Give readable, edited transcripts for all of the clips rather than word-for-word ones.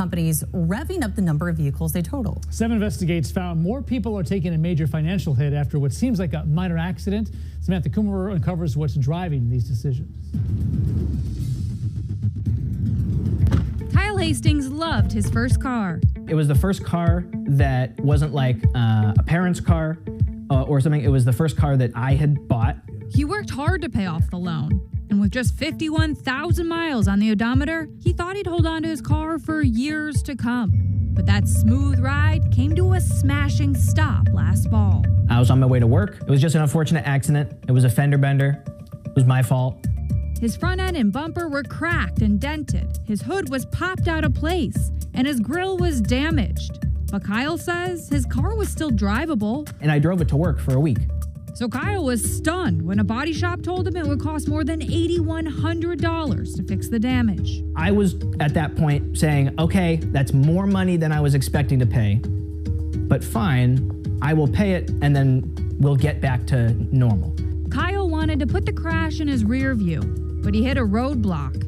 companies revving up the number of vehicles they total. 7 Investigates found more people are taking a major financial hit after what seems like a minor accident. Samantha Kumar uncovers what's driving these decisions. Kyle Hastings loved his first car. It was the first car that wasn't like a parent's car or something. It was the first car that I had bought. He worked hard to pay off the loan. And with just 51,000 miles on the odometer, he thought he'd hold on to his car for years to come. But that smooth ride came to a smashing stop last fall. I was on my way to work. It was just an unfortunate accident. It was a fender bender. It was my fault. His front end and bumper were cracked and dented. His hood was popped out of place, and his grille was damaged. But Kyle says his car was still drivable. And I drove it to work for a week. So Kyle was stunned when a body shop told him it would cost more than $8,100 to fix the damage. I was at that point saying, okay, that's more money than I was expecting to pay, but fine, I will pay it and then we'll get back to normal. Kyle wanted to put the crash in his rear view, but he hit a roadblock.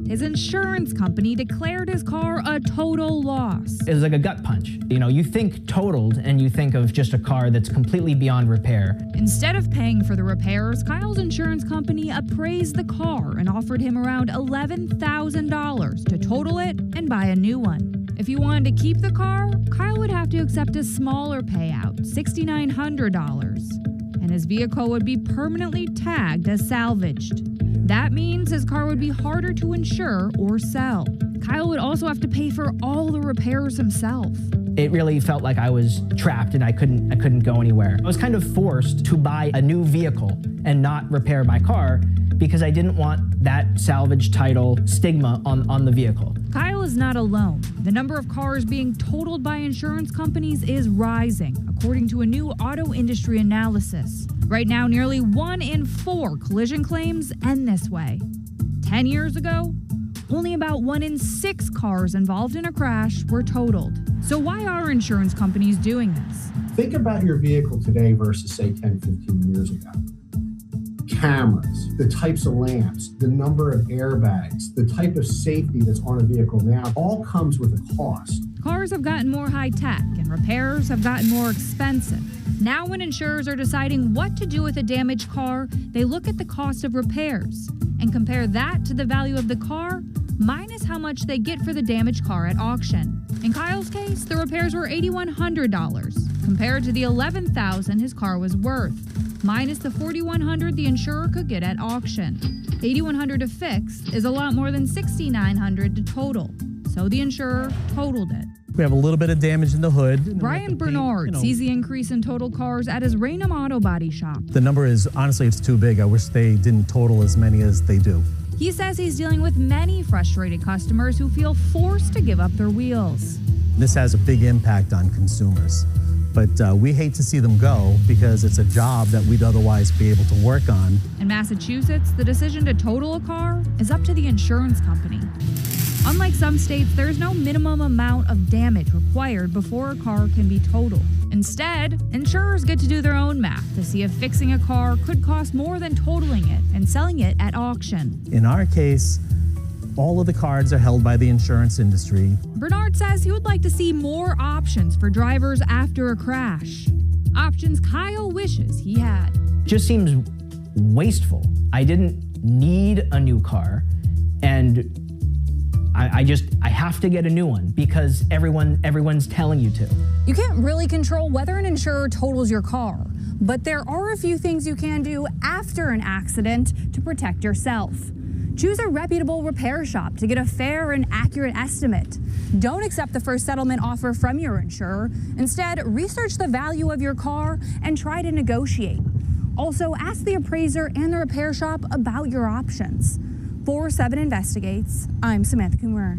His insurance company declared his car a total loss. It was like a gut punch. You know, you think totaled and you think of just a car that's completely beyond repair. Instead of paying for the repairs, Kyle's insurance company appraised the car and offered him around $11,000 to total it and buy a new one. If he wanted to keep the car, Kyle would have to accept a smaller payout, $6,900. And his vehicle would be permanently tagged as salvaged. That means his car would be harder to insure or sell. Kyle would also have to pay for all the repairs himself. It really felt like I was trapped and I couldn't go anywhere. I was kind of forced to buy a new vehicle and not repair my car because I didn't want that salvage title stigma on the vehicle. Kyle is not alone. The number of cars being totaled by insurance companies is rising, according to a new auto industry analysis. Right now, nearly 1 in 4 collision claims end this way. 10 years ago, only about 1 in 6 cars involved in a crash were totaled. So why are insurance companies doing this? Think about your vehicle today versus, say, 10, 15 years ago. Cameras, the types of lamps, the number of airbags, the type of safety that's on a vehicle now, all comes with a cost. Cars have gotten more high-tech and repairs have gotten more expensive. Now when insurers are deciding what to do with a damaged car, they look at the cost of repairs and compare that to the value of the car minus how much they get for the damaged car at auction. In Kyle's case, the repairs were $8,100 compared to the $11,000 his car was worth, minus the $4,100 the insurer could get at auction. $8,100 to fix is a lot more than $6,900 to total, so the insurer totaled it. We have a little bit of damage in the hood. Brian Bernard sees the increase in total cars at his Raynham Auto Body Shop. The number is, honestly, it's too big. I wish they didn't total as many as they do. He says he's dealing with many frustrated customers who feel forced to give up their wheels. This has a big impact on consumers, but we hate to see them go because it's a job that we'd otherwise be able to work on. In Massachusetts, the decision to total a car is up to the insurance company. Unlike some states, there is no minimum amount of damage required before a car can be totaled. Instead, insurers get to do their own math to see if fixing a car could cost more than totaling it and selling it at auction. In our case, all of the cards are held by the insurance industry. Bernard says he would like to see more options for drivers after a crash. Options Kyle wishes he had. Just seems wasteful. I didn't need a new car, and I have to get a new one because everyone's telling you to. You can't really control whether an insurer totals your car, but there are a few things you can do after an accident to protect yourself. Choose a reputable repair shop to get a fair and accurate estimate. Don't accept the first settlement offer from your insurer. Instead, research the value of your car and try to negotiate. Also, ask the appraiser and the repair shop about your options. For 7 Investigates, I'm Samantha Kumar.